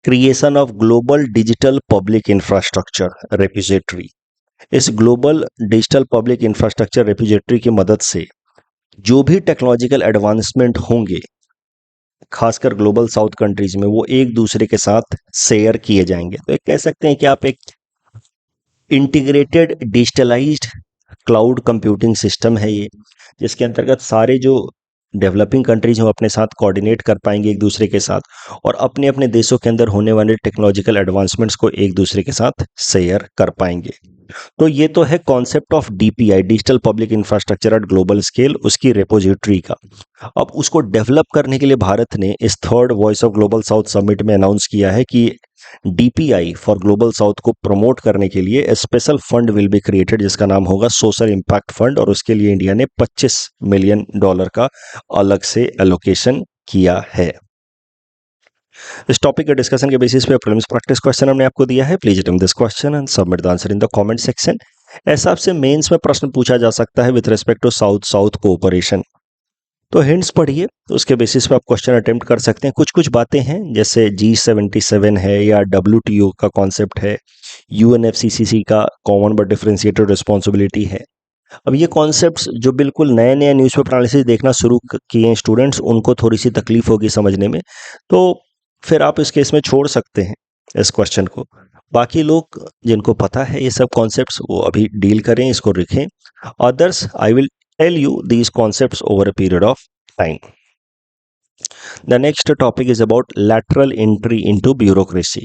creation of global digital public infrastructure repository. इस global digital public infrastructure repository की मदद से जो भी टेक्नोलॉजिकल एडवांसमेंट होंगे, खासकर ग्लोबल साउथ कंट्रीज में, वो एक दूसरे के साथ शेयर किए जाएंगे। तो कह सकते हैं कि आप एक integrated digitalised cloud computing system है ये, जिसके अंतर्गत सारे जो डेवलपिंग कंट्रीज हैं अपने साथ कोऑर्डिनेट कर पाएंगे एक दूसरे के साथ, और अपने अपने देशों के अंदर होने वाले टेक्नोलॉजिकल एडवांसमेंट्स को एक दूसरे के साथ शेयर कर पाएंगे। तो ये तो है concept of DPI, digital public infrastructure eight global scale, उसकी रेपोजिटरी का। अब उसको डेवलप करने के लिए भारत ने इस third voice of global south summit में अनाउंस किया है कि डीपीआई फॉर ग्लोबल साउथ को प्रमोट करने के लिए special fund will be created, जिसका नाम होगा सोशल इम्पैक्ट फंड, और उसके लिए इंडिया ने $25 मिलियन का अलग से एलोकेशन किया है। इस टॉपिक के डिस्कशन के बेसिस पे प्रीलिम्स प्रैक्टिस क्वेश्चन हमने आपको दिया है। Please attempt this question and submit the answer in the comment section. ऐसा आपसे मेंस में प्रश्न पूछा जा सकता है with respect to south south cooperation. तो हिंट्स पढ़िए, तो उसके बेसिस पे आप क्वेश्चन अटेम्प्ट कर सकते हैं। कुछ कुछ बातें हैं जैसे G77 है या WTO का कॉन्सेप्ट है, UNFCCC का कॉमन बट डिफरेंशिएटेड रिस्पॉन्सिबिलिटी है। अब ये कॉन्सेप्ट्स जो बिल्कुल नए नए न्यूज़पेपर एनालिसिस देखना शुरू किए हैं स्टूडेंट्स, उनको थोड़ी सी तकलीफ होगी समझने में, तो फिर आप इस केस में छोड़ सकते हैं इस क्वेश्चन को। बाकी लोग जिनको पता है ये सब कॉन्सेप्ट्स, वो अभी डील करें, इसको लिखें। Others I will tell you these concepts over a period of time. The next topic is about lateral entry into bureaucracy.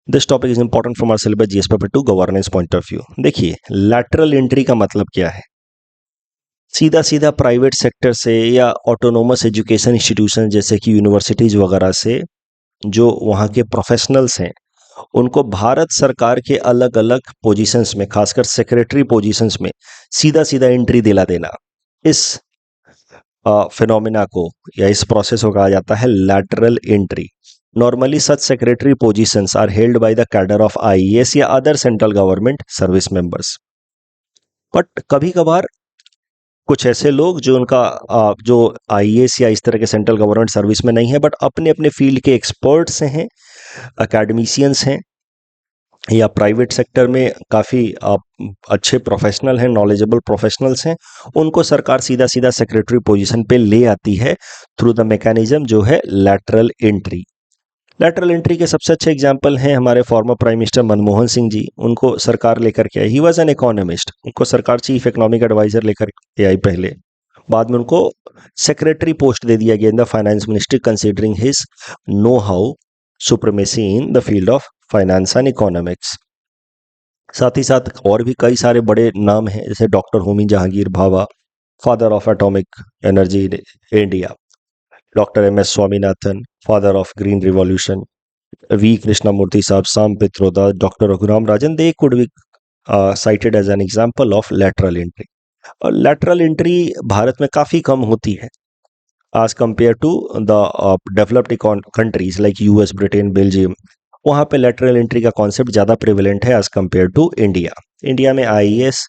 This topic is important from our syllabus GS paper 2 governance point of view. देखिए lateral entry का मतलब क्या है। सीधा सीधा private sector से या autonomous education institution जैसे कि यूनिवर्सिटीज वगैरह से जो वहाँ के प्रोफेशनल्स हैं, उनको भारत सरकार के अलग अलग पोजीशंस में, खासकर सेक्रेटरी पोजीशंस में सीधा सीधा एंट्री दिला देना, इस फिनोमिना को या इस प्रोसेस को कहा जाता है lateral entry. Normally such secretary positions are held by the cadre of IAS या other central government service members. But कभी कभार कुछ ऐसे लोग जो जो आईएएस या इस तरह के सेंट्रल गवर्नमेंट सर्विस में नहीं है, बट अपने अपने फील्ड के एक्सपर्ट्स हैं, अकेडमिशियंस हैं, या प्राइवेट सेक्टर में काफ़ी अच्छे प्रोफेशनल हैं, नॉलेजेबल प्रोफेशनल्स हैं, उनको सरकार सीधा सीधा सेक्रेटरी पोजीशन पे ले आती है थ्रू द मैकेनिज्म जो है लैटरल एंट्री। लैटरल एंट्री के सबसे अच्छे एग्जांपल हैं हमारे former prime minister Manmohan Singh ji. उनको सरकार लेकर के आई, ही वॉज एन इकोनॉमिस्ट, उनको सरकार चीफ इकोनॉमिक एडवाइजर लेकर के आई पहले, बाद में उनको सेक्रेटरी पोस्ट दे दिया गया in the finance ministry considering his know how supremacy in the field of finance and economics. साथ ही साथ और भी कई सारे बड़े नाम हैं जैसे doctor Homi Jehangir Bhabha, father of atomic energy India, doctor M S Swaminathan, father of green revolution, V Krishnamurthy साहब, Sam Pitroda, doctor Raghuram Rajan, they could be cited as an example of lateral entry. और lateral entry भारत में काफ़ी कम होती है as compared to the developed countries like US, Britain, Belgium. वहाँ पे lateral entry का concept ज़्यादा प्रिवेलेंट है as compared to India. India में IAS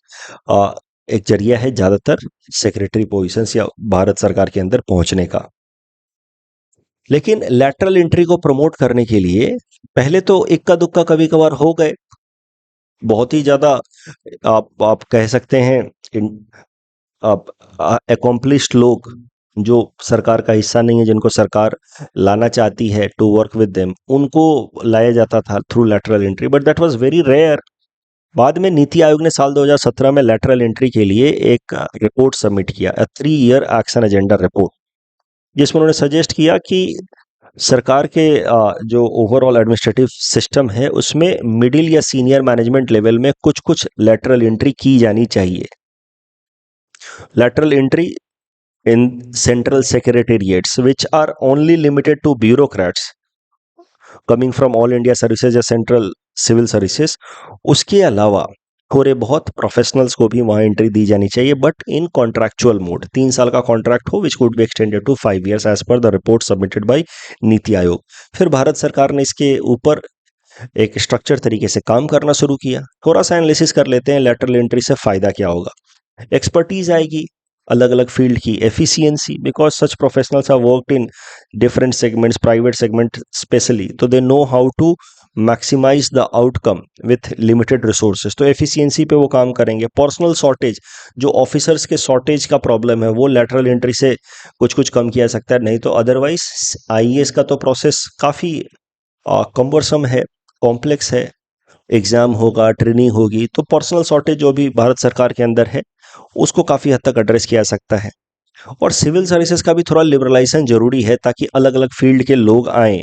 एक जरिया है ज़्यादातर सेक्रेटरी पोजीशंस या भारत सरकार के अंदर पहुँचने का। लेकिन lateral entry को प्रमोट करने के लिए पहले तो इक्का दुक्का कभी कभार हो गए, बहुत ही ज़्यादा आप कह सकते हैं अकॉम्प्लिश्ड लोग जो सरकार का हिस्सा नहीं है, जिनको सरकार लाना चाहती है टू वर्क विद देम, उनको लाया जाता था through lateral entry, but that was very rare. बाद में नीति आयोग ने साल 2017 में लैटरल एंट्री के लिए एक रिपोर्ट सबमिट किया, 3-year एक्शन एजेंडा रिपोर्ट, जिसमें उन्होंने सजेस्ट किया कि सरकार के जो ओवरऑल एडमिनिस्ट्रेटिव सिस्टम है उसमें मिडिल या सीनियर मैनेजमेंट लेवल में कुछ कुछ लैटरल एंट्री की जानी चाहिए। Lateral entry in central secretariats which are only limited to bureaucrats coming from all India services या सेंट्रल सिविल सर्विसेज, उसके अलावा थोड़े बहुत प्रोफेशनल्स को भी वहाँ एंट्री दी जानी चाहिए, बट इन कॉन्ट्रैक्चुअल मोड। 3 साल का कॉन्ट्रैक्ट हो which could be extended to 5 years as per the report submitted by Niti Aayog. फिर भारत सरकार ने इसके ऊपर एक स्ट्रक्चर तरीके से काम करना शुरू किया। थोड़ा सा एनालिसिस कर लेते हैं लैटरल एंट्री से फ़ायदा क्या होगा। एक्सपर्टीज आएगी अलग अलग फील्ड की, efficiency, because such professionals have worked in different segments, private segment specially, तो they know how to maximize the outcome with limited resources, तो एफिशिएंसी पे वो काम करेंगे। पर्सनल शॉर्टेज, जो ऑफिसर्स के शॉर्टेज का प्रॉब्लम है, वो लैटरल एंट्री से कुछ कुछ कम किया सकता है, नहीं तो अदरवाइज आईएएस का तो प्रोसेस काफ़ी कम्बरसम है, कॉम्प्लेक्स है, एग्ज़ाम होगा, ट्रेनिंग होगी, तो पर्सनल शॉर्टेज जो भी भारत सरकार के अंदर है उसको काफ़ी हद तक एड्रेस किया जा सकता है। और सिविल सर्विसेज का भी थोड़ा लिबरलाइजेशन जरूरी है ताकि अलग अलग फील्ड के लोग आएँ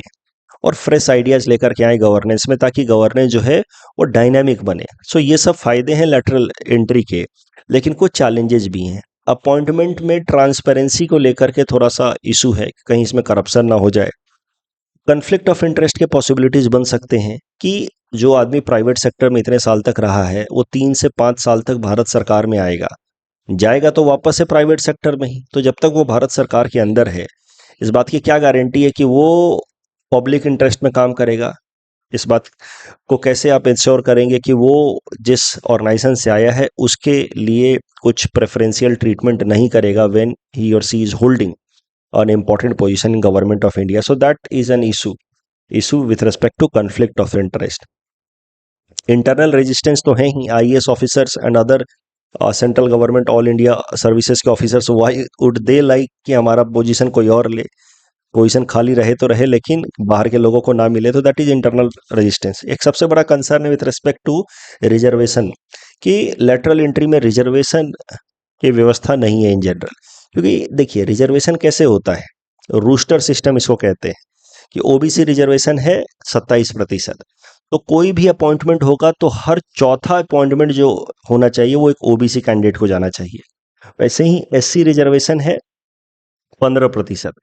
और फ्रेश आइडियाज़ लेकर के आए गवर्नेंस में, ताकि गवर्नेंस जो है वो डायनामिक बने। सो ये सब फायदे हैं लैटरल एंट्री के, लेकिन कुछ चैलेंजेस भी हैं। अपॉइंटमेंट में ट्रांसपेरेंसी को लेकर के थोड़ा सा इशू है, कहीं इसमें करप्शन ना हो जाए। कन्फ्लिक्ट ऑफ इंटरेस्ट के पॉसिबिलिटीज बन सकते हैं कि जो आदमी प्राइवेट सेक्टर में इतने साल तक रहा है वो 3 से 5 साल तक भारत सरकार में आएगा, जाएगा तो वापस से प्राइवेट सेक्टर में ही, तो जब तक वो भारत सरकार के अंदर है इस बात की क्या गारंटी है कि वो पब्लिक इंटरेस्ट में काम करेगा, इस बात को कैसे आप इंश्योर करेंगे कि वो जिस ऑर्गेनाइजेशन से आया है उसके लिए कुछ प्रेफरेंशियल ट्रीटमेंट नहीं करेगा when he or she is holding an important position in government of India. So that is an issue with respect to conflict of interest. Internal resistance तो है ही, IAS officers and other central government all India services के officers, why would they like कि हमारा position कोई और ले, position खाली रहे तो रहे लेकिन बाहर के लोगों को ना मिले, तो दैट इज इंटरनल रेजिस्टेंस। एक सबसे बड़ा कंसर्न है विथ रिस्पेक्ट टू रिजर्वेशन कि लेटरल एंट्री में रिजर्वेशन की व्यवस्था नहीं है इन जनरल। क्योंकि देखिए रिजर्वेशन कैसे होता है, रूस्टर सिस्टम इसको कहते हैं कि ओबीसी रिजर्वेशन है 27%, तो कोई भी अपॉइंटमेंट होगा तो हर चौथा अपॉइंटमेंट जो होना चाहिए वो एक ओबीसी कैंडिडेट को जाना चाहिए। वैसे ही एससी रिजर्वेशन है 15%,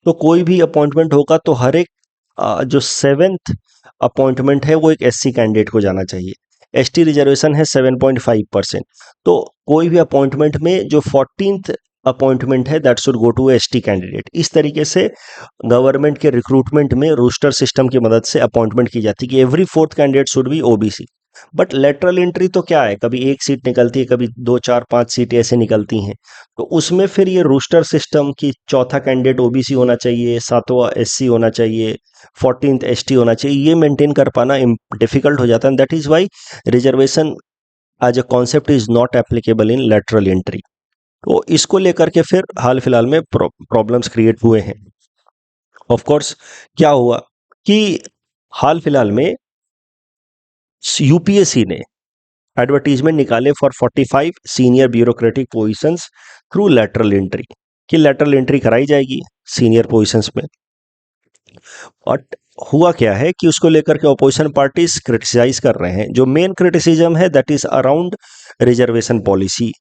तो कोई भी अपॉइंटमेंट होगा तो हर एक जो 7th अपॉइंटमेंट है वो एक एससी कैंडिडेट को जाना चाहिए। एसटी रिजर्वेशन है 7.5%, तो कोई भी अपॉइंटमेंट में जो 14th अपॉइंटमेंट है that should go to ST candidate. इस तरीके से गवर्नमेंट के रिक्रूटमेंट में रोस्टर सिस्टम की मदद से अपॉइंटमेंट की जाती है कि every 4th candidate should be OBC. But lateral entry तो क्या है, कभी एक सीट निकलती है, कभी 2 4 5 सीट ऐसे निकलती हैं, तो उसमें फिर ये रोस्टर सिस्टम की चौथा कैंडिडेट ओबीसी होना चाहिए, 7वां एससी होना चाहिए, 14th एसटी होना चाहिए, ये मेंटेन कर पाना डिफिकल्ट हो जाता है। That is why reservation as a concept is not applicable in lateral entry. तो इसको लेकर के फिर हाल फिलहाल में प्रॉब्लम्स क्रिएट हुए हैं। ऑफ कोर्स क्या हुआ कि हाल फिलहाल में यूपीएससी ने एडवर्टीजमेंट निकाले for 45 senior bureaucratic positions through lateral entry, कि लेटरल एंट्री कराई जाएगी सीनियर पोजीशंस में। और हुआ क्या है कि उसको लेकर के अपोजिशन पार्टीज क्रिटिसाइज कर रहे हैं। जो मेन क्रिटिसिज्म है that is around reservation policy,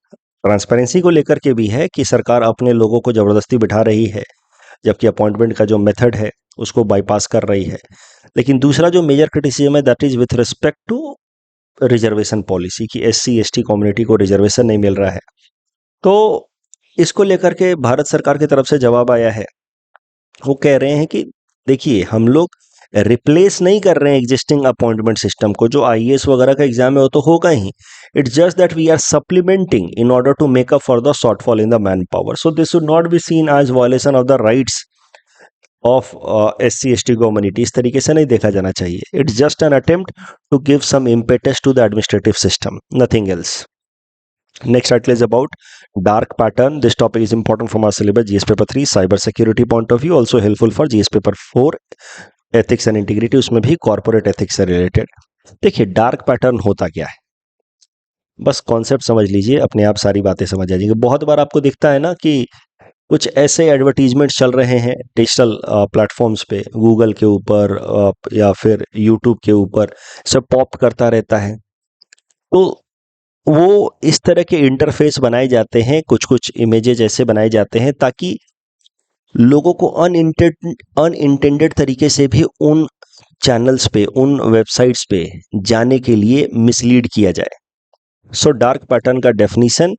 transparency को लेकर के भी है कि सरकार अपने लोगों को जबरदस्ती बिठा रही है जबकि अपॉइंटमेंट का जो मेथड है उसको बाईपास कर रही है। लेकिन दूसरा जो मेजर क्रिटिसिज्म है that is with respect to reservation policy कि एससी एसटी कम्युनिटी को रिजर्वेशन नहीं मिल रहा है। तो इसको लेकर के भारत सरकार की तरफ से जवाब आया है। वो कह रहे हैं कि देखिए हम लोग रिप्लेस नहीं कर रहे हैं एग्जिस्टिंग अपॉइंटमेंट सिस्टम को, जो आईएएस वगैरह का एग्जाम है वो तो होगा ही, it's just that we are supplementing in order to make up for the shortfall in the man power. So this should not be seen as violation of the rights of SC ST community. इस तरीके से नहीं देखा जाना चाहिए। It's just an attempt to give some impetus to the administrative system, nothing else. Next article is about dark pattern. This topic is important from our syllabus GS paper 3 cyber security point of view, also helpful for GS paper 4 ethics and integrity, उसमें भी corporate ethics से related। देखिए dark pattern होता क्या है, बस concept समझ लीजिए, अपने आप सारी बातें समझ आ जाएंगी। बहुत बार आपको दिखता है ना कि कुछ ऐसे एडवर्टीजमेंट चल रहे हैं डिजिटल प्लेटफॉर्म्स पे, गूगल के ऊपर या फिर यूट्यूब के ऊपर, सब पॉप करता रहता है। तो वो इस तरह के इंटरफेस बनाए जाते हैं, कुछ कुछ इमेजेस ऐसे बनाए जाते हैं ताकि लोगों को अनइंटेंडेड तरीके से भी उन चैनल्स पे, उन वेबसाइट्स पे जाने के लिए मिसलीड किया जाए। सो डार्क पैटर्न का definition,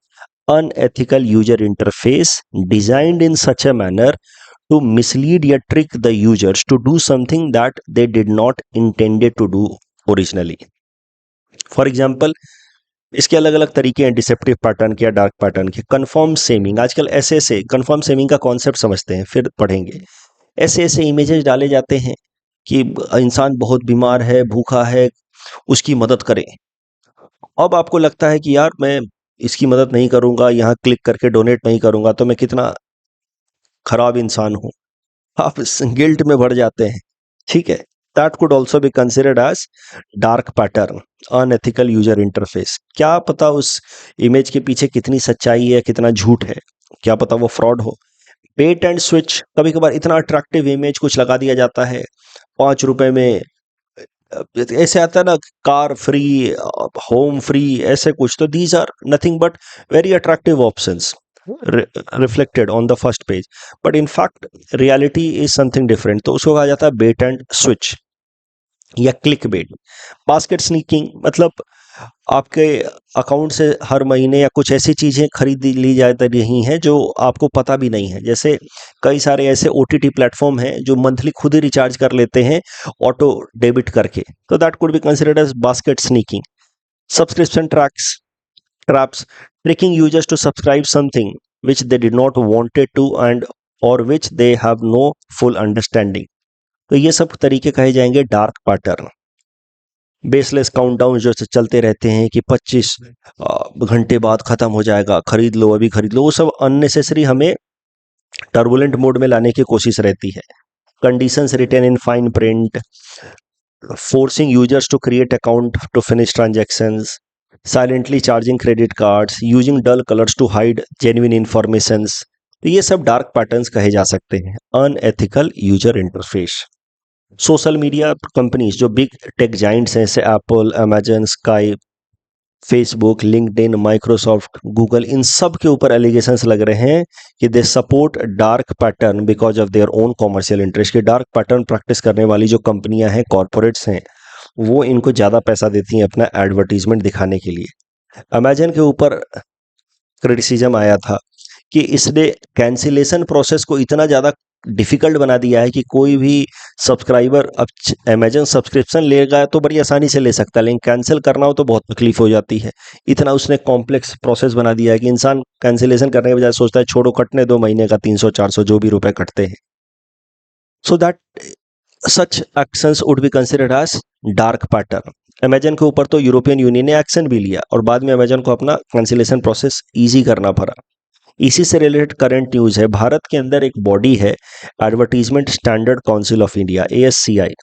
unethical user interface designed in such a manner to mislead या trick the users to do something that they did not intended to do originally. For example इसके अलग अलग तरीके हैं deceptive pattern के या dark pattern के। Confirm shaming, आजकल ऐसे कन्फर्म सेमिंग का कॉन्सेप्ट समझते हैं, फिर पढ़ेंगे। ऐसे इमेजेस डाले जाते हैं कि इंसान बहुत बीमार है, भूखा है, उसकी मदद करें। अब आपको लगता है कि यार मैं इसकी मदद नहीं करूंगा, यहाँ क्लिक करके डोनेट नहीं करूंगा तो मैं कितना खराब इंसान हूं, आप गिल्ट में भर जाते हैं। ठीक है, that could also be considered as dark pattern, unethical user interface. क्या पता उस इमेज के पीछे कितनी सच्चाई है, कितना झूठ है, क्या पता वो फ्रॉड हो। पेट एंड स्विच, कभी कभार इतना अट्रैक्टिव इमेज कुछ लगा दिया जाता है, 5 रुपए में ऐसे आता है ना, कार फ्री, होम फ्री, ऐसे कुछ। तो these are nothing but very attractive options reflected on the first page, but in fact reality is something different। तो उसको कहा जाता है बेट एंड स्विच या क्लिक बेट। बास्केट स्नीकिंग, मतलब आपके अकाउंट से हर महीने या कुछ ऐसी चीज़ें खरीद ली जा रही हैं जो आपको पता भी नहीं है। जैसे कई सारे ऐसे ओटीटी प्लेटफॉर्म हैं जो मंथली खुद ही रिचार्ज कर लेते हैं ऑटो डेबिट करके, तो that could be considered as basket sneaking. Subscription traps traps tricking users to subscribe something which they did not wanted to and or which they have no full understanding। तो ये सब तरीके कहे जाएंगे dark pattern. Baseless countdown जो चलते रहते हैं कि 25 घंटे बाद खत्म हो जाएगा, खरीद लो अभी खरीद लो, वो सब अननेसेसरी हमें टर्बुलेंट मोड में लाने की कोशिश रहती है। Conditions written in fine print, forcing users to create account to finish transactions, silently charging credit cards, using dull colors to hide genuine informations। तो ये सब डार्क पैटर्न्स कहे जा सकते हैं। Unethical user interface. Social media companies जो big tech giants हैं, जैसे Apple, Amazon, Skype, Facebook, LinkedIn, Microsoft, Google, इन सब के ऊपर एलिगेशंस लग रहे हैं कि they support dark pattern because of their own commercial interest. के डार्क पैटर्न प्रैक्टिस करने वाली जो कंपनियां हैं, कॉरपोरेट्स हैं, वो इनको ज़्यादा पैसा देती हैं अपना एडवर्टीजमेंट दिखाने के लिए। अमेजन के ऊपर क्रिटिसिज्म आया था कि इसने कैंसिलेशन प्रोसेस को इतना ज़्यादा डिफ़िकल्ट बना दिया है कि कोई भी सब्सक्राइबर अब अमेजन सब्सक्रिप्शन लेगा तो बड़ी आसानी से ले सकता है, लेकिन कैंसिल करना हो तो बहुत तकलीफ हो जाती है। इतना उसने कॉम्प्लेक्स प्रोसेस बना दिया है कि इंसान कैंसिलेशन करने के बजाय सोचता है छोड़ो, कटने 2 महीने का 300-400 जो भी रुपए कटते हैं। So that such actions would be considered as dark pattern. Amazon के ऊपर तो यूरोपियन यूनियन ने एक्शन भी लिया और बाद में अमेजन को अपना कैंसिलेशन प्रोसेस ईजी करना पड़ा। इसी से रिलेटेड करंट न्यूज़ है। भारत के अंदर एक बॉडी है, advertisement standard council of India, ASCII.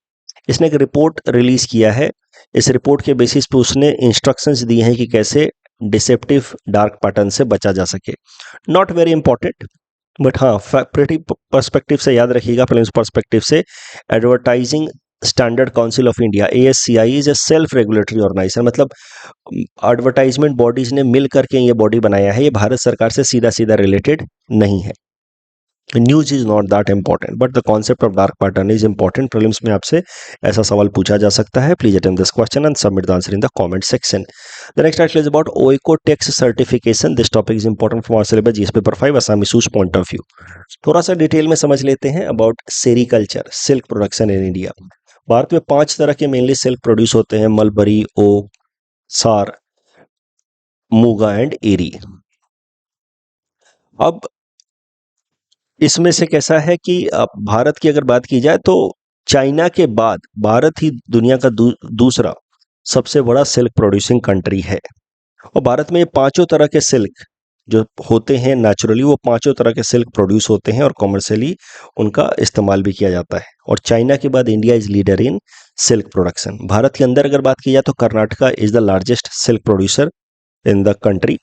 इसने एक रिपोर्ट रिलीज किया है। इस रिपोर्ट के बेसिस पे उसने इंस्ट्रक्शंस दिए हैं कि कैसे डिसेप्टिव डार्क पैटर्न से बचा जा सके। नॉट वेरी इंपॉर्टेंट, बट हाँ प्रेटी पर्सपेक्टिव से याद रखिएगा, प्रिलिम्स पर्सपेक्टिव से। Advertising standard council of India, ASCI, is a self regulatory organisation. मतलब एडवर्टाइजमेंट बॉडीज ने मिल करके ये बॉडी बनाया है, ये भारत सरकार से सीधा सीधा रिलेटेड नहीं है। News is not that important but the concept of dark pattern is important. Prelims में आपसे ऐसा सवाल पूछा जा सकता है। Please attempt this question and submit the answer in the comment section. The next article is about Oekotex certification. This topic is important for our syllabus GS paper 5 Assam issues point of view. थोड़ा सा detail में समझ लेते हैं about sericulture, silk production in India. Bharat में 5 तरह के mainly silk produce होते हैं, मलबरी, ओक, सार, मूगा एंड एरी। अब इसमें से कैसा है कि भारत की अगर बात की जाए तो चाइना के बाद भारत ही दुनिया का दूसरा सबसे बड़ा सिल्क प्रोड्यूसिंग कंट्री है। और भारत में ये 5 तरह के सिल्क जो होते हैं नेचुरली, वो 5 तरह के सिल्क प्रोड्यूस होते हैं और कॉमर्शियली उनका इस्तेमाल भी किया जाता है। और चाइना के बाद India is leader in silk production. Bharat के अंदर अगर बात की जाए तो Karnataka is the largest silk producer in the country.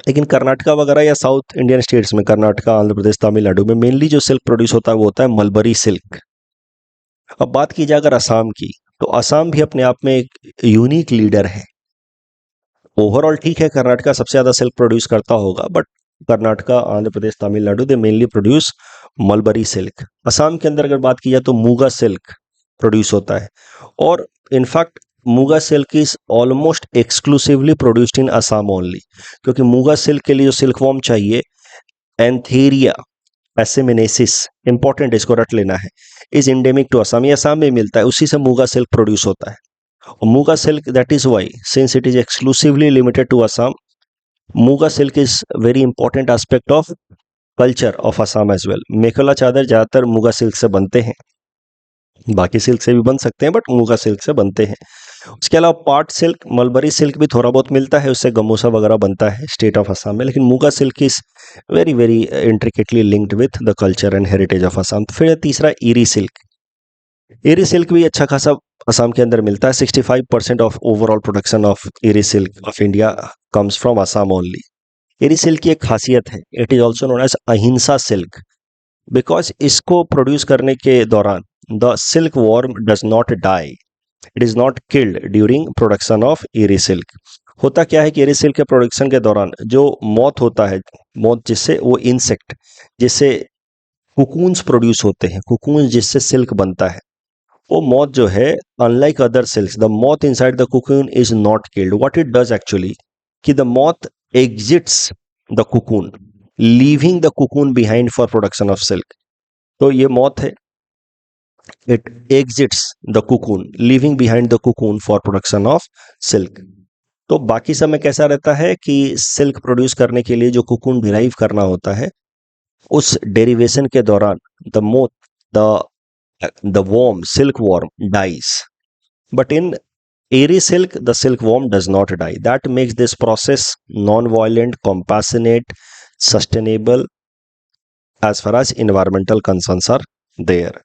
लेकिन कर्नाटका वगैरह या साउथ इंडियन स्टेट्स में, कर्नाटका, आंध्र प्रदेश, तमिलनाडु में मेनली जो सिल्क प्रोड्यूस होता है वो होता है मलबरी सिल्क। अब बात की जाए अगर असम की, तो असम भी अपने आप में एक यूनिक लीडर है। ओवरऑल ठीक है, कर्नाटका सबसे ज़्यादा सिल्क प्रोड्यूस करता होगा, but Karnataka, Andhra Pradesh, Tamil Nadu, they mainly produce mulberry silk. Assam के अंदर अगर बात की जाए तो मूगा सिल्क प्रोड्यूस होता है। और in fact muga silk is almost exclusively produced in Assam only, क्योंकि मूगा सिल्क के लिए जो सिल्क वॉर्म चाहिए, एंथेरिया एसेमिनेसिस, इंपॉर्टेंट, इसको रट लेना है, इज इंडेमिक टू असम। ये असम में मिलता है, उसी से मूगा सिल्क प्रोड्यूस होता है। और muga silk, that is why since it is exclusively limited to Assam, muga silk is very important aspect of culture of Assam as well. Mekhela chador ज़्यादातर मूगा सिल्क से बनते हैं, बाकी सिल्क से भी बन सकते हैं बट मूगा सिल्क से बनते हैं। उसके अलावा पाट सिल्क, मलबरी सिल्क भी थोड़ा बहुत मिलता है, उससे गमोसा वगैरह बनता है स्टेट ऑफ असम में। लेकिन Muga silk is very very intricately linked with the culture and heritage of Assam. फिर तीसरा ईरी सिल्क। ईरी सिल्क भी अच्छा खासा असम के अंदर मिलता है। 65% of overall production of eri silk of India comes from Assam only. Eri silk की एक खासियत है, it is also known as ahimsa silk, because इसको प्रोड्यूस करने के दौरान the silk worm does not die, it is not killed during production of eri silk. होता क्या है कि ईरी सिल्क के प्रोडक्शन के दौरान जो मौत होता है, मौत जिससे वो इंसेक्ट जिससे कुकून्स प्रोड्यूस होते हैं, कुकून्स जिससे सिल्क बनता है, वो मॉथ जो है, unlike other cells, the moth inside the cocoon is not killed. What it does actually, कि the moth exits the cocoon, leaving the cocoon behind for production of silk. तो ये मॉथ है, it exits the cocoon leaving behind the cocoon for production of silk. तो बाकी समय कैसा रहता है कि सिल्क प्रोड्यूस करने के लिए जो कुकून डिराइव करना होता है, उस डेरिवेशन के दौरान the moth the worm, silkworm dies. But in airy silk, the silkworm does not die. That makes this process non-violent, compassionate, sustainable as far as environmental concerns are there.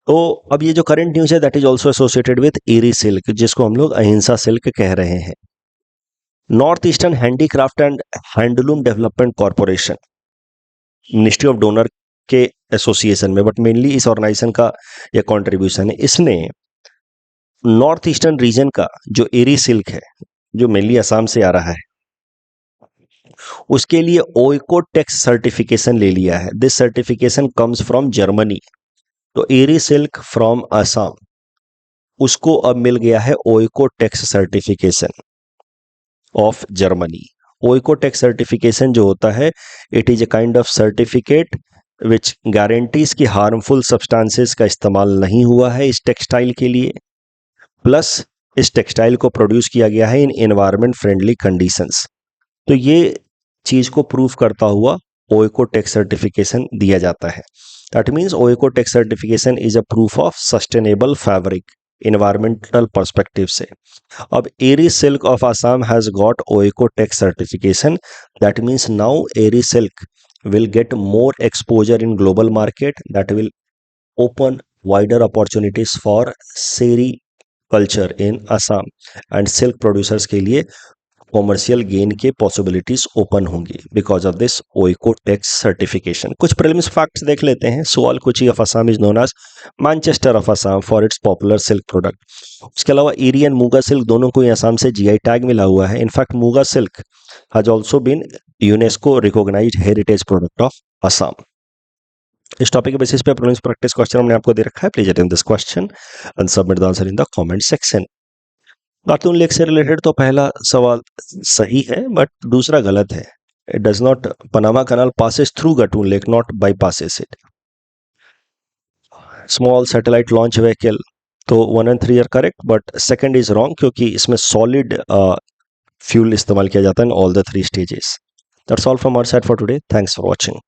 तो अब ये जो करंट न्यूज है, that is also associated with eri silk, जिसको हम लोग ahimsa silk कह रहे हैं. North eastern handicraft and handloom development corporation, ministry of DoNER के एसोसिएशन में, बट मेनली इस ऑर्गेनाइजेशन का यह कॉन्ट्रीब्यूशन है. इसने नॉर्थ ईस्टर्न रीजन का जो एरी सिल्क है, जो मेनली असम से आ रहा है, उसके लिए ओइकोटेक्स सर्टिफिकेशन ले लिया है. This certification comes from Germany. तो एरी सिल्क फ्रॉम असम, उसको अब मिल गया है ओइकोटेक्स सर्टिफिकेशन ऑफ जर्मनी. ओइकोटेक्स सर्टिफिकेशन जो होता है, it is a kind of certificate which guarantees कि हार्मफुल सब्सटेंसेस का इस्तेमाल नहीं हुआ है इस टेक्सटाइल के लिए, प्लस इस टेक्सटाइल को प्रोड्यूस किया गया है इन एनवायरमेंट फ्रेंडली कंडीशंस. तो ये चीज को प्रूव करता हुआ ओइकोटेक्स सर्टिफिकेशन दिया जाता है. That means Oekotex certification is a proof of sustainable fabric environmental perspective से. अब eri silk of Assam has got Oekotex certification. That means now eri silk will get more exposure in global market, that will open wider opportunities for seri culture in Assam, and silk producers के लिए commercial gain के possibilities open होंगी because of this Oekotex certification. कुछ prelims facts देख लेते हैं. Sualkuchi of Assam is known as Manchester of Assam for its popular silk product. उसके अलावा एरी एंड मूगा सिल्क दोनों को असम से जीआई टैग मिला हुआ है. In fact muga silk has also been UNESCO recognised heritage product of Assam. इस टॉपिक के बेसिस पे प्रीलिम्स प्रैक्टिस क्वेश्चन हमने आपको दे रखा है. Please attend this question and submit the answer in the comment section. Gatun lake से रिलेटेड तो पहला सवाल सही है, बट दूसरा गलत है. It does not, Panama canal passes through Gatun lake, not bypasses it. Small satellite launch vehicle, तो 1 and 3 are correct, but second is wrong क्योंकि इसमें सॉलिड फ्यूल इस्तेमाल किया जाता है in all the 3 stages. That's all from our side for today. Thanks for watching.